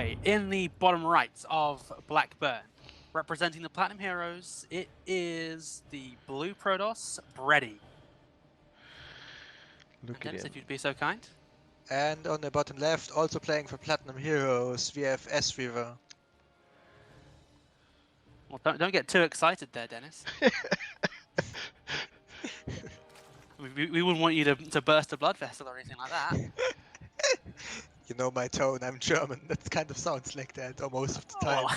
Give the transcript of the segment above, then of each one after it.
Anyway, in the bottom right of Blackburn, representing the Platinum Heroes, it is the blue Protoss, Bready. Look at Dennis, him. if you'd be so kind. And on the bottom left, also playing for Platinum Heroes, we have esReveR. Well, don't get too excited there, Dennis. we wouldn't want you to burst a blood vessel or anything like that. You know my tone, I'm German. That kind of sounds like that, or most of the time. Well,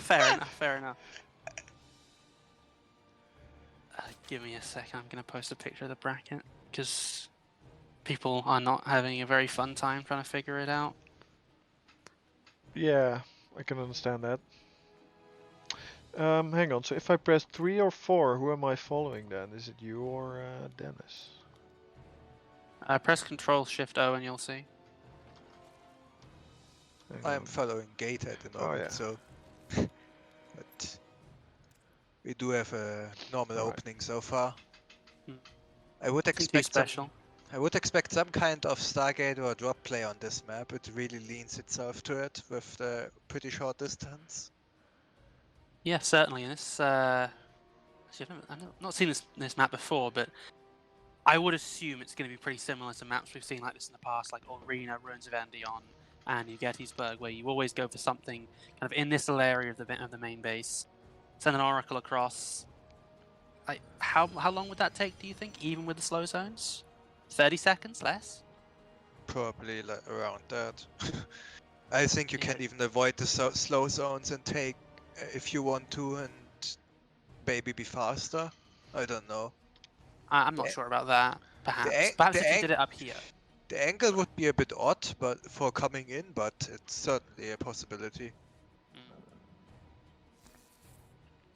fair enough, fair enough. Give me a sec, I'm going to post a picture of the bracket, because people are not having a very fun time trying to figure it out. Yeah, I can understand that. Hang on, so if I press 3 or 4, who am I following then? Is it you or Dennis? Press Control Shift O and you'll see. Hang I'm on. following Gate at the Oh, moment, yeah. so... but we do have a normal Alright. opening so far. Hmm. I would Nothing too expect special. I would expect some kind of Stargate or drop play on this map. It really leans itself to it with the pretty short distance. Yeah, certainly. And this, actually, I've not seen this map before, but I would assume it's going to be pretty similar to maps we've seen like this in the past, like Arena, Ruins of Endion, and Gettysburg, where you always go for something kind of in this little area of the main base. Send an Oracle across. Like, how long would that take, do you think, even with the slow zones? 30 seconds, less? Probably like around that. I think you Yeah. can even avoid the slow zones and take if you want to, and maybe be faster. I don't know. I'm not sure about that. Perhaps. Perhaps if you did it up here. The angle would be a bit odd, but for coming in, but it's certainly a possibility.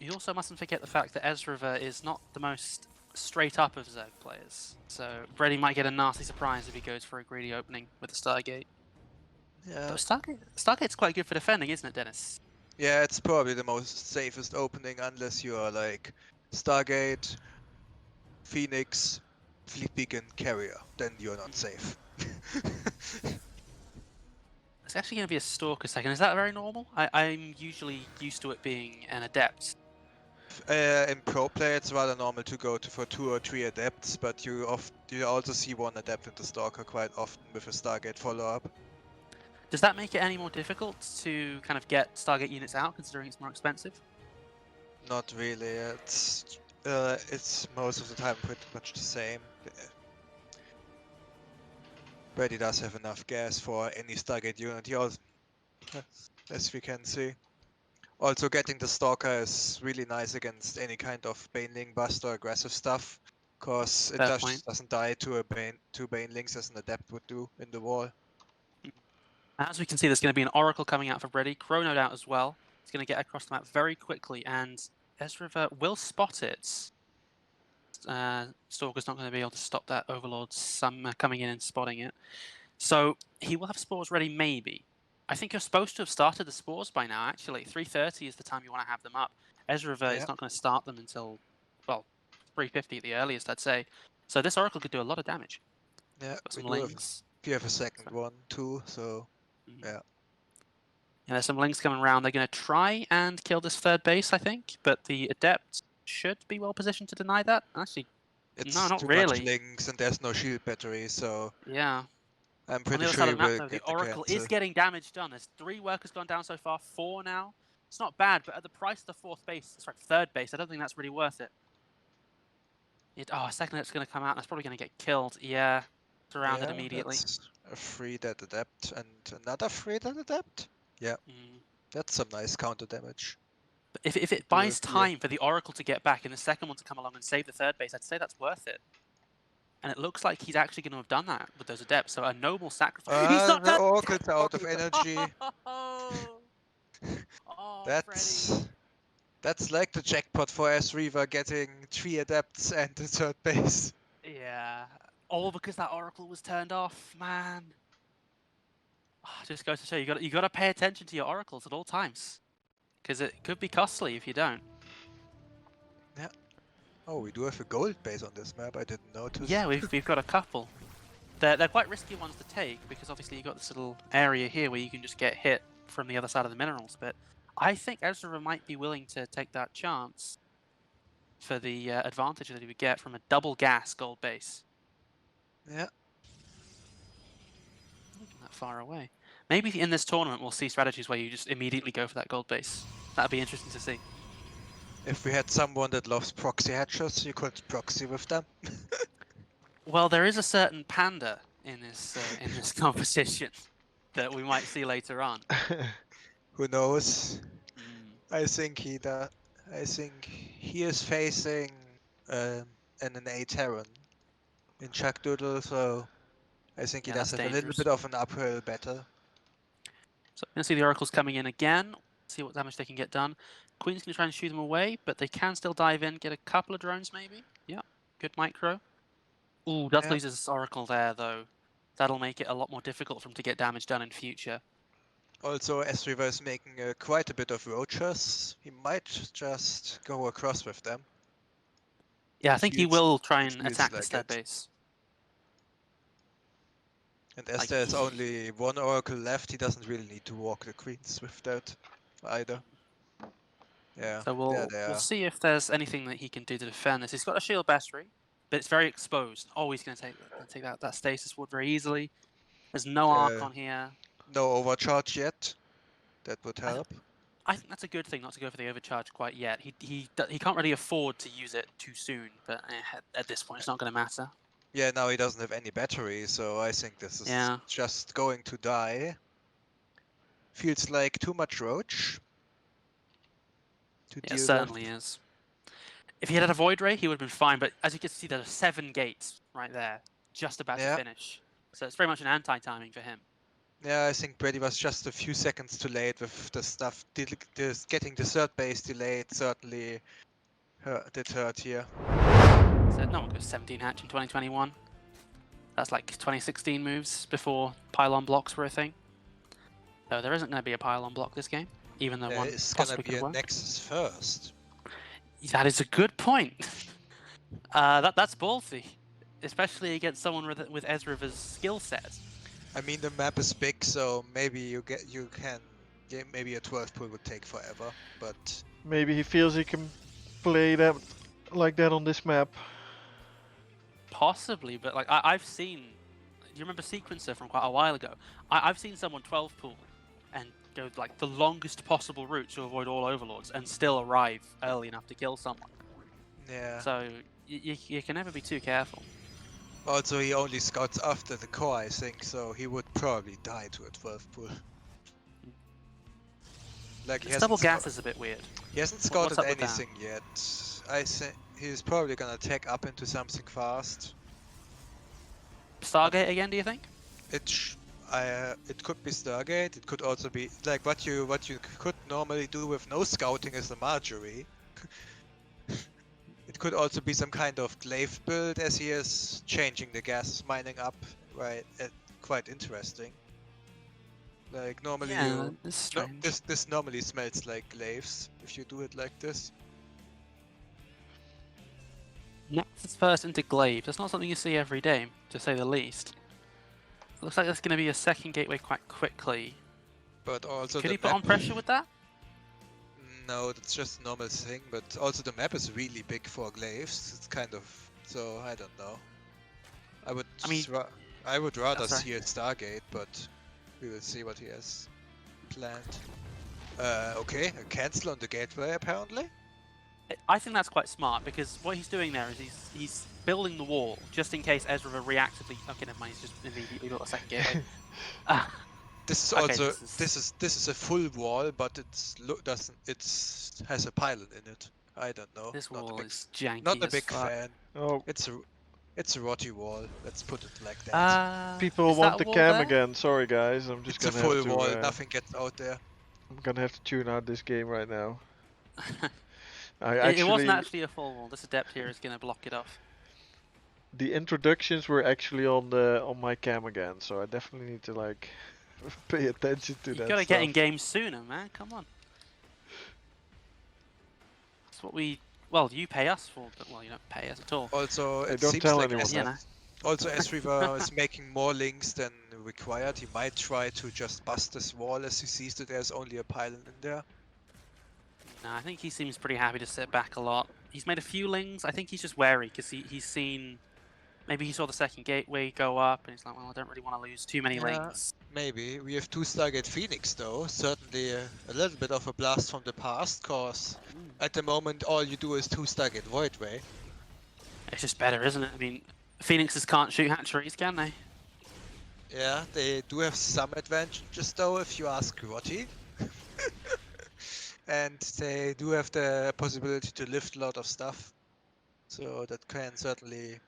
You also mustn't forget the fact that esReveR is not the most straight up of Zerg players. So Bready might get a nasty surprise if he goes for a greedy opening with the Stargate. Yeah. But Stargate's quite good for defending, isn't it, Dennis? Yeah, it's probably the most safest opening unless you are like Stargate, Phoenix, Fleet Beacon, Carrier. Then you're not safe. It's actually going to be a Stalker second. Is that very normal? I'm usually used to it being an Adept. In pro play, it's rather normal to go for 2 or 3 adepts, but you also see 1 adept in the Stalker quite often with a Stargate follow-up. Does that make it any more difficult to kind of get Stargate units out, considering it's more expensive? Not really. It's most of the time pretty much the same. Brady does have enough gas for any Stargate unit. He also, as we can see. Also, getting the Stalker is really nice against any kind of Baneling bust or aggressive stuff, cause it Fair just point. doesn't die to two Banelings as an Adept would do in the wall. As we can see, there's going to be an Oracle coming out for Bready, chronoed out as well. It's going to get across the map very quickly, and esReveR will spot it. Stalker's not going to be able to stop that Overlord coming in and spotting it. So he will have spores ready, maybe. I think you're supposed to have started the spores by now, actually. 3:30 is the time you want to have them up. esReveR is not going to start them until, well, 3:50 at the earliest, I'd say. So this Oracle could do a lot of damage. Yeah, Got some we do links. we have a second one too, so yeah. Yeah, there's some links coming around. They're going to try and kill this third base, I think, but the Adept should be well positioned to deny that. Actually, It's no, not too really. much links and there's no shield battery, so yeah. I'm On pretty the other sure side he of the map, will though, the get the Oracle cancel. is getting damage done. There's 3 workers gone down so far, 4 now. It's not bad, but at the price of the third base, I don't think that's really worth it. A second Adept's going to come out. That's probably going to get killed. Yeah, surrounded immediately. That's a 3 dead Adept and another 3 dead Adept? Yeah, that's some nice counter damage. But if it buys time for the Oracle to get back and the second one to come along and save the third base, I'd say that's worth it. And it looks like he's actually going to have done that with those Adepts, so a noble sacrifice. He's not the done. Oracle's out of energy. That's like the jackpot for esReveR getting 3 Adepts and the third base. Yeah, all because that Oracle was turned off, man. Just goes to show you got to pay attention to your Oracles at all times, because it could be costly if you don't. Yeah. Oh, we do have a gold base on this map. I didn't notice. Yeah, we've got a couple. They're quite risky ones to take because obviously you've got this little area here where you can just get hit from the other side of the minerals. But I think esReveR might be willing to take that chance for the advantage that he would get from a double gas gold base. Yeah. That far away. Maybe in this tournament we'll see strategies where you just immediately go for that gold base. That'd be interesting to see. If we had someone that loves proxy hatchers, you could proxy with them. Well, there is a certain panda in this competition that we might see later on. Who knows? Mm. I think he is facing an A Terran in Chuck Doodle, so I think he Yeah, does that's have a little dangerous. bit of an uphill battle. So we're going to see the Oracles coming in again, see what damage they can get done. Queen's going to try and shoo them away, but they can still dive in, get a couple of drones maybe. Yeah, good micro. Ooh, does Yeah. lose his Oracle there though. That'll make it a lot more difficult for him to get damage done in future. Also, esReveR is making quite a bit of roaches. He might just go across with them. Yeah, I think he Feels- will try it and feels attack like this third it. base. And as Like, there's only one Oracle left, he doesn't really need to walk the queens with that either. Yeah, So there they we'll are. see if there's anything that he can do to defend this. He's got a shield battery, but it's very exposed. Oh, he's going to take that stasis ward very easily. There's no arc on here. No overcharge yet. That would help. I think that's a good thing not to go for the overcharge quite yet. He can't really afford to use it too soon, but at this point it's not going to matter. Yeah, now he doesn't have any battery, so I think this is Yeah. just going to die. Feels like too much roach to Yeah, deal it certainly with. is. If he had a Void Ray, he would have been fine, but as you can see, there are 7 gates right there, just about to finish. So it's very much an anti-timing for him. Yeah, I think Brady was just a few seconds too late with the stuff. Getting the third base delayed certainly did hurt here. So no one goes 17 hatch in 2021. That's like 2016 moves before pylon blocks were a thing. So there isn't going to be a pylon block this game, even though one It's gonna possibly be could a work. Nexus first. That is a good point. That's ballsy, especially against someone with esReveR's skill set. I mean, the map is big, so maybe you can. Yeah, maybe a 12 pull would take forever, but Maybe he feels he can play that like that on this map. Possibly, but like I've seen. Do you remember Sequencer from quite a while ago? I've seen someone 12 pull and go like the longest possible route to avoid all overlords and still arrive early enough to kill someone. yeah. So you can never be too careful. Also, he only scouts after the core, I think, so he would probably die to a 12 pull. Like This double gas is a bit weird. He hasn't What's scouted up with that? anything yet. I think he's probably gonna tech up into something fast. Stargate again? Do you think? It could be Stargate. It could also be like what you could normally do with no scouting is the Marjorie. It could also be some kind of glaive build as he is changing the gas mining up, right? Quite interesting. Like normally this is strange. this normally smells like glaives if you do it like this. Nexus first into Glaive. That's not something you see every day, to say the least. Looks like there's going to be a second gateway quite quickly. But also Could the he put on map- pressure with that? No, that's just a normal thing, but also the map is really big for glaives. It's kind of so I don't know. I would rather That's right. see a Stargate, but we will see what he has planned. Okay, a cancel on the gateway apparently. I think that's quite smart because what he's doing there is he's building the wall just in case esReveR reactively. Okay, never mind. He's just immediately built a second gateway. This is Okay, also this this is a full wall, but has a pylon in it. I don't know. This Not a wall big, is janky. not a as big fuck. fan. Oh, It's a rotty wall. Let's put it like that. people is want that the wall cam there? again. Sorry guys, I'm just It's a gonna full have to. wall. Nothing gets out there. I'm gonna have to tune out this game right now. It wasn't actually a full wall. This adept here is going to block it off. The introductions were actually on my cam again, so I definitely need to like pay attention to You that. gotta get stuff. in games sooner, man. Come on. That's what we. Well, you pay us for, but well, you don't pay us at all. Also, Hey, it don't seems tell like anyone You know. Also, esReveR is making more links than required. He might try to just bust this wall as he sees that there's only a pylon in there. No, I think he seems pretty happy to sit back a lot. He's made a few lings. I think he's just wary because he's seen. Maybe he saw the second gateway go up and he's like, well, I don't really want to lose too many Yeah, lings. maybe. We have 2 Stargate Phoenix though. Certainly a little bit of a blast from the past, cause at the moment all you do is 2 Stargate Void Ray. It's just better, isn't it? I mean, Phoenixes can't shoot hatcheries, can they? Yeah, they do have some advantages though, if you ask Grotty. And they do have the possibility to lift a lot of stuff. So that can certainly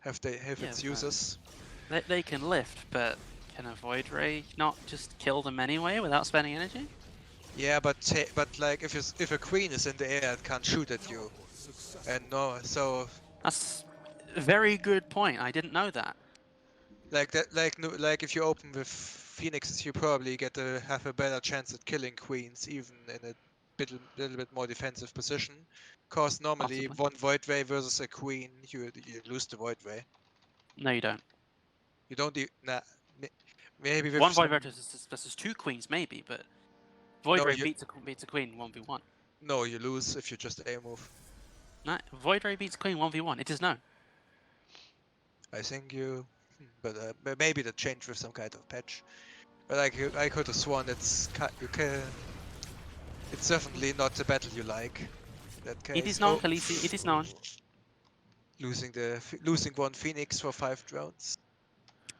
have its uses. They can lift, but can a Void Ray not just kill them anyway without spending energy? Yeah, but like if a queen is in the air, it can't shoot at you. And no, so That's a very good point. I didn't know that. like that, like if you open with phoenixes, you probably have a better chance at killing queens, even in a little bit more defensive position. Cause normally Possibly. one void ray versus a queen, you lose the void ray. No, you don't. You don't. Maybe with One some, Void Ray versus 2 queens, maybe, but Void No, Ray you- beats a queen 1v1. No, you lose if you just A move. No, Void Ray beats queen 1v1. It is no. I think you, but maybe that changed with some kind of patch. But I could have sworn it's definitely not the battle you like. That case. It is known, Khaleesi. It is known. Losing 1 phoenix for 5 drones.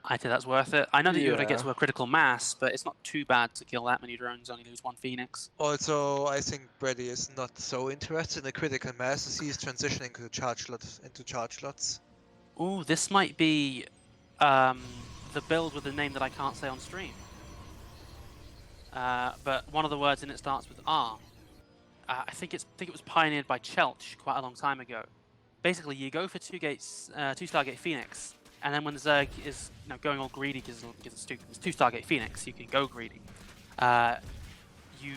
I think that's worth it. I know that you're going to get Yeah. to a critical mass, but it's not too bad to kill that many drones, only lose 1 Phoenix. Also, I think Brady is not so interested in the critical mass as he's transitioning into charge lots. Ooh, this might be the build with a name that I can't say on stream. But one of the words in it starts with R. I think it was pioneered by Chelch quite a long time ago. Basically, you go for 2 Stargate Phoenix, and then when the Zerg is going all greedy because it's 2 Stargate Phoenix, you can go greedy. You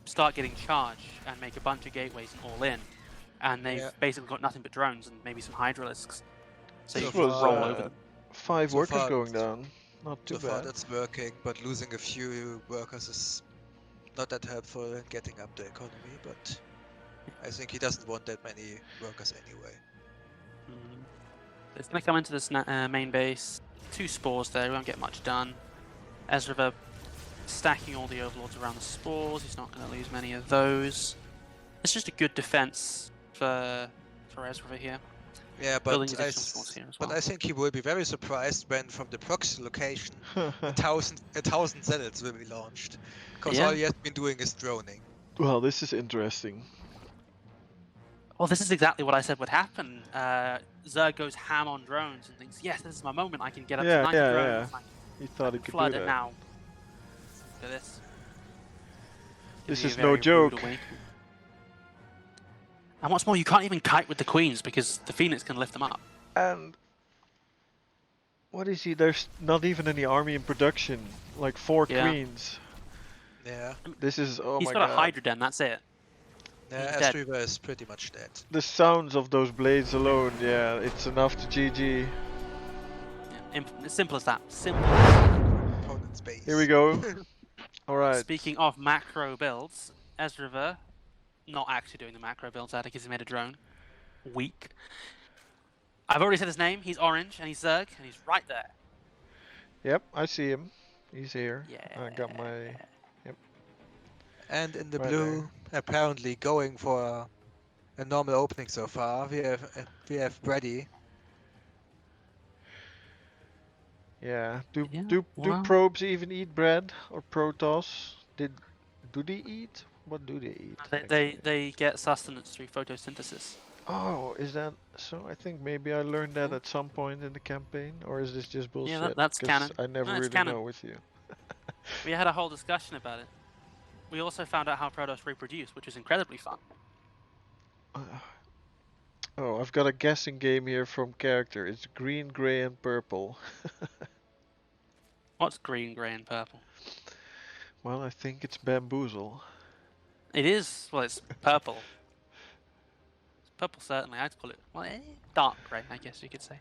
start getting charge and make a bunch of gateways and all in, and they've basically got nothing but drones and maybe some Hydralisks. So you can roll over them. 5 So workers far- going down. Not too So far bad. that's working, but losing a few workers is not that helpful in getting up the economy, but I think he doesn't want that many workers anyway. It's going to come into this main base. 2 spores there, we won't get much done. esReveR stacking all the overlords around the spores, he's not going to lose many of those. It's just a good defense for esReveR here. Yeah, Building but additional spores here as well. I think he will be very surprised when from the proxy location a 1,000 zealots will be launched. Because all he has been doing is droning. Well, this is interesting. Well, this is exactly what I said would happen. Zerg goes ham on drones and thinks, yes, this is my moment, I can get up to 90 drones. He thought he could flood do it that. now. Look at this. This It'll is be a no very rude joke. awakening. And what's more, you can't even kite with the queens because the Phoenix can lift them up. And what is he? There's not even any army in production. Like 4 queens. Yeah. This is He's my got god. a Hydra Den, that's it. Yeah, He's dead. esReveR is pretty much dead. The sounds of those blades alone, yeah, it's enough to GG. Yeah, simple as that. Simple. Opponent's base. Here we go. Alright. Speaking of macro builds, esReveR not actually doing the macro builds out because he made a drone. Weak. I've already said his name. He's orange and he's Zerg and he's right there. Yep, I see him. He's here. Yeah. I got my... And in the Right blue, apparently going for a normal opening so far, we have Brady. Yeah. Yeah, Do well- probes even eat bread or Protoss? Do they eat? What do they eat? They get sustenance through photosynthesis. Oh, is that so? I think maybe I learned that at some point in the campaign, or is this just bullshit? Yeah, that's 'Cause canon. I never No, it's really canon. know with you. We had a whole discussion about it. We also found out how Protoss reproduce, which is incredibly fun. Oh, I've got a guessing game here from character. It's green, gray, and purple. What's green, grey, and purple? Well, I think it's bamboozle. It is, well, it's purple. It's purple, certainly. I'd call it, well, dark grey, I guess you could say.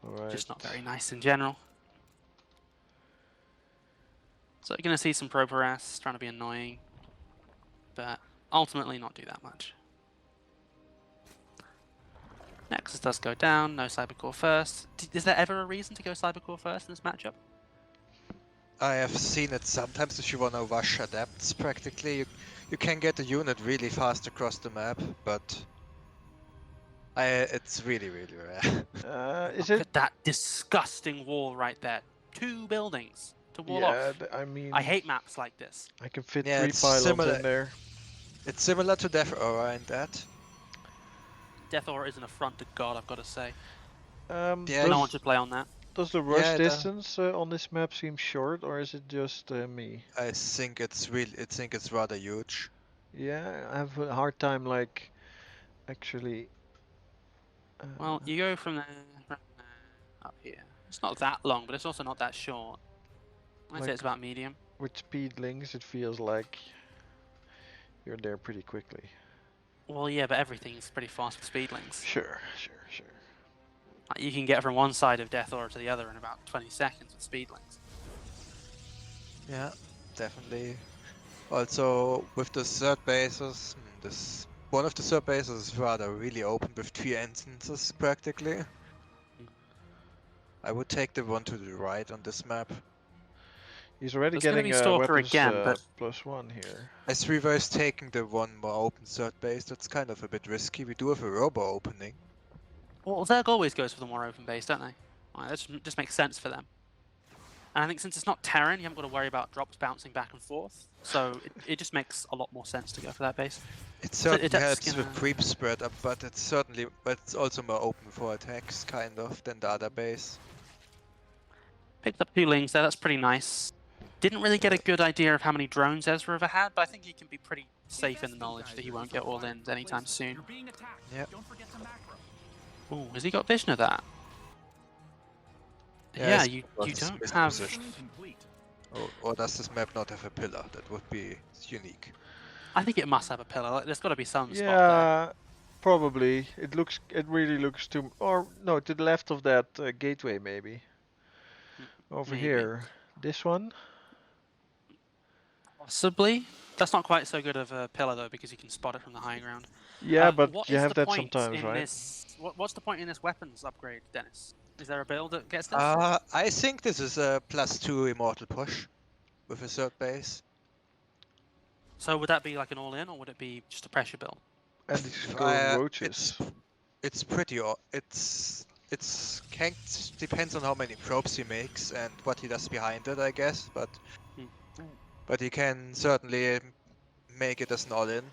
Alright. Just not very nice in general. So you're going to see some probe harass, trying to be annoying, but ultimately not do that much. Nexus does go down, no Cybercore first. Is there ever a reason to go Cybercore first in this matchup? I have seen it sometimes if you want to rush adepts practically. You can get a unit really fast across the map, but it's really, really rare. Is Look it? at that disgusting wall right there. 2 buildings to wall off. I mean, I hate maps like this. I can fit Yeah, 3 it's pylons similar. in there. It's similar to Death Aura in that. Death Aura is an affront to God, I've got to say. Yeah, No one should play on that. Does the rush Yeah, distance on this map seem short, or is it just me? I think it's rather huge. Yeah, I have a hard time like actually. Well, you go from there up here. It's not that long, but it's also not that short. I'd say Like- it's about medium. With speedlings, it feels like you're there pretty quickly. Well, yeah, but everything's pretty fast with speedlings. Sure. Like, you can get from one side of Death Aura to the other in about 20 seconds with speedlings. Yeah, definitely. Also, with the third bases, one of the third bases is rather really open with 3 entrances practically. I would take the one to the right on this map. He's already It's gonna getting be Stalker weapons again, but +1 here. esReveR is taking the one more open third base. That's kind of a bit risky. We do have a robo opening. well, Zerg always goes for the more open base, don't they? Like, that just makes sense for them. And I think since it's not Terran, you haven't got to worry about drops bouncing back and forth. So it just makes a lot more sense to go for that base. It certainly that's helps gonna- with creep spread up, but it's also more open for attacks kind of than the other base. Picked up 2 lings there, that's pretty nice. Didn't really get a good idea of how many drones esReveR had, but I think he can be pretty safe in the knowledge that he won't get all in anytime soon. Yep. Ooh, has he got vision of that? Yeah, Yeah, it's you because don't it's have... mispositioned. Or does this map not have a pillar? That would be unique. I think it must have a pillar, like, there's got to be some spot there. Yeah, probably. It really looks to, or no, to the left of that gateway maybe. Over Maybe. here, this one. Possibly. That's not quite so good of a pillar though, because you can spot it from the high ground. Yeah, but what you is have the that point sometimes, in right? this? What's the point in this weapons upgrade, Dennis? Is there a build that gets this? I think this is a +2 immortal push with a third base. So would that be like an all-in, or would it be just a pressure build? And these golden Uh, roaches. It's pretty. Depends on how many probes he makes and what he does behind it, I guess. But he can certainly make it as an all-in.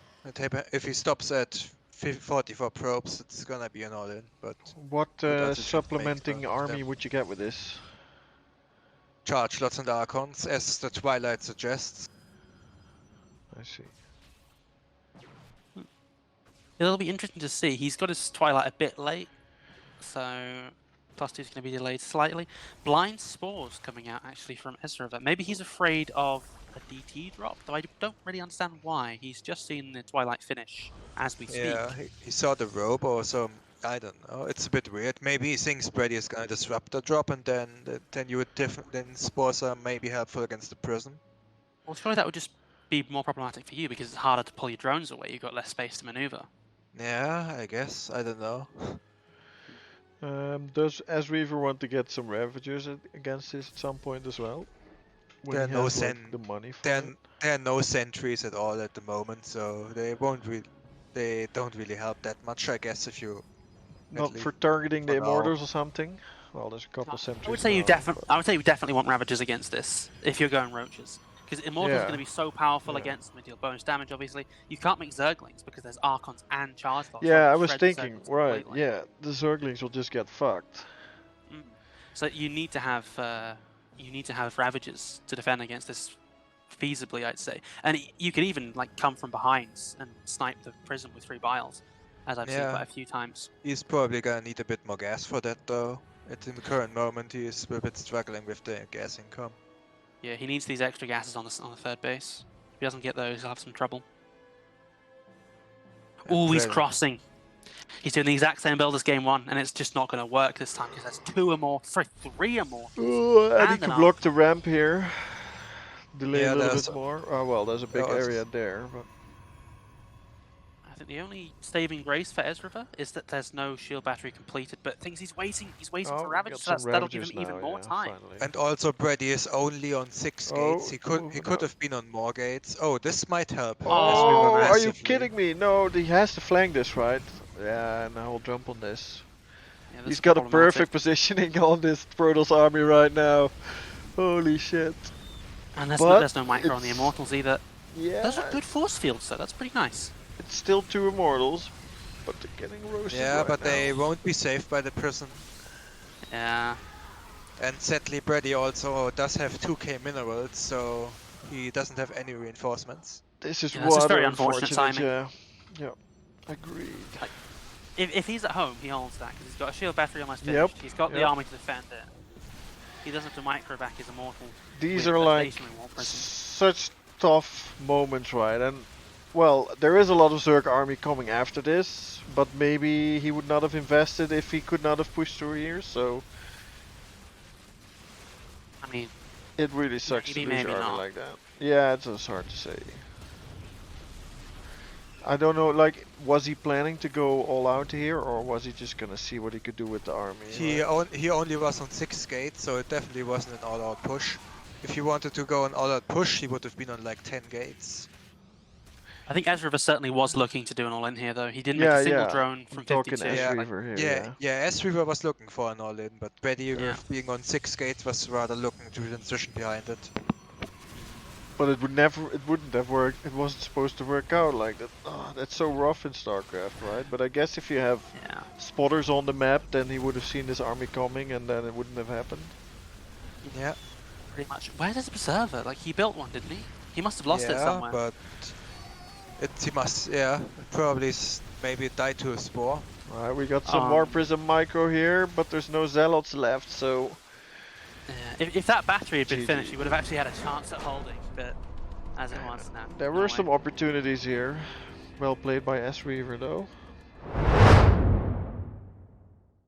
If he stops at 44 probes, it's gonna be an all-in. But What Good attitude makes supplementing them. army would you get with this? charge lots and archons, as the Twilight suggests. I see. It'll be interesting to see. He's got his Twilight a bit late, so +2 is going to be delayed slightly. Blind Spores coming out actually from esReveR. Maybe he's afraid of a DT drop, though I don't really understand why. He's just seen the Twilight finish as we speak. Yeah, he saw the robe or some. I don't know. It's a bit weird. Maybe he thinks Brady is gonna disrupt the drop, and then then spores are maybe helpful against the prison. Well, surely that would just be more problematic for you because it's harder to pull your drones away. You've got less space to maneuver. Yeah, I guess. I don't know. Does esReveR want to get some Ravagers against this at some point as well? When There are he no has like, the money for it? There are no sentries at all at the moment, so they don't really help that much, I guess. If you Not for least targeting the for now. Immortals or something? Well, there's a couple sentries. I would say you now, I would say you definitely want Ravagers against this if you're going Roaches. Because Immortal's Yeah. going to be so powerful Yeah. against them and deal bonus damage, obviously. You can't make Zerglings because there's Archons and Charge Lots. Yeah, so I was shred the thinking, Zerglings right, completely. yeah, the Zerglings will just get fucked. So you need to have Ravagers to defend against this feasibly, I'd say. And you can even like come from behind and snipe the prison with 3 Biles, as I've seen Yeah. quite a few times. He's probably gonna need a bit more gas for that, though. At the current moment, he is a bit struggling with the gas income. Yeah, he needs these extra gases on the third base. If he doesn't get those, he'll have some trouble. And Oh, he's Brady- crossing. He's doing the exact same build as game 1, and it's just not going to work this time because there's 2 or more, 3 Immortals. Ooh, I And need to an block the ramp here. Delay Yeah, a little there's- bit more. Oh well, there's a big Yeah, area there, but I think the only saving grace for esReveR is that there's no shield battery completed, but things he's waiting oh, for we Ravage, got so some that'll give him Ravagers even now, more yeah, time. finally. And also Brady is only on 6 gates. He could moving could up. have been on more gates. Oh, this might help. Oh, Oh, are you massively. kidding me? No, he has to flank this, right? Yeah, and I'll jump on this. Yeah, this He's is got a problematic. perfect positioning on this Protoss army right now. Holy shit. And there's, But there's no micro on the it's- Immortals either. Yeah, Those are good force fields, so that's pretty nice. it's still 2 Immortals, but they're getting roasted Yeah, right but now. they won't be saved by the prison. Yeah. And sadly, Brady also does have 2k minerals, so he doesn't have any reinforcements. This is Yeah, that's just rather very unfortunate timing. yeah. Yeah, agreed. If he's at home, he holds that because he's got a shield battery almost Yep, finished. He's got the yep. army to defend it. He doesn't have to micro back his Immortal. These with are the like stationary wall prison. such tough moments, right? And well, there is a lot of Zerg army coming after this, but maybe he would not have invested if he could not have pushed through here. So I mean, it really sucks to maybe, lose maybe your army not. like that. Yeah, it's just hard to say. I don't know, like, was he planning to go all out here, or was he just gonna see what he could do with the army? right? He only was on 6 gates, so it definitely wasn't an all-out push. If he wanted to go an all-out push, he would have been on like 10 gates. I think esReveR certainly was looking to do an all-in here, though. He didn't Yeah, make a single yeah. drone I'm from talking 52. Yeah, esReveR here, Yeah, esReveR was looking for an all-in, but Brady Yeah. with being on 6 gates was rather looking to transition behind it. But it wouldn't have worked. It wasn't supposed to work out like that. Oh, that's so rough in StarCraft, right? But I guess if you have Yeah. spotters on the map, then he would have seen this army coming, and then it wouldn't have happened. Yeah, Pretty much. Where's his Berserker? Like, he built one, didn't he? He must have lost it somewhere. but he must, probably maybe died to a spore. Right, we got some more Prism Micro here, but there's no Zealots left, so Yeah. If that battery had been GG. finished, he would have actually had a chance at holding, but as it was, no. there no were way. some opportunities here. Well played by esReveR though.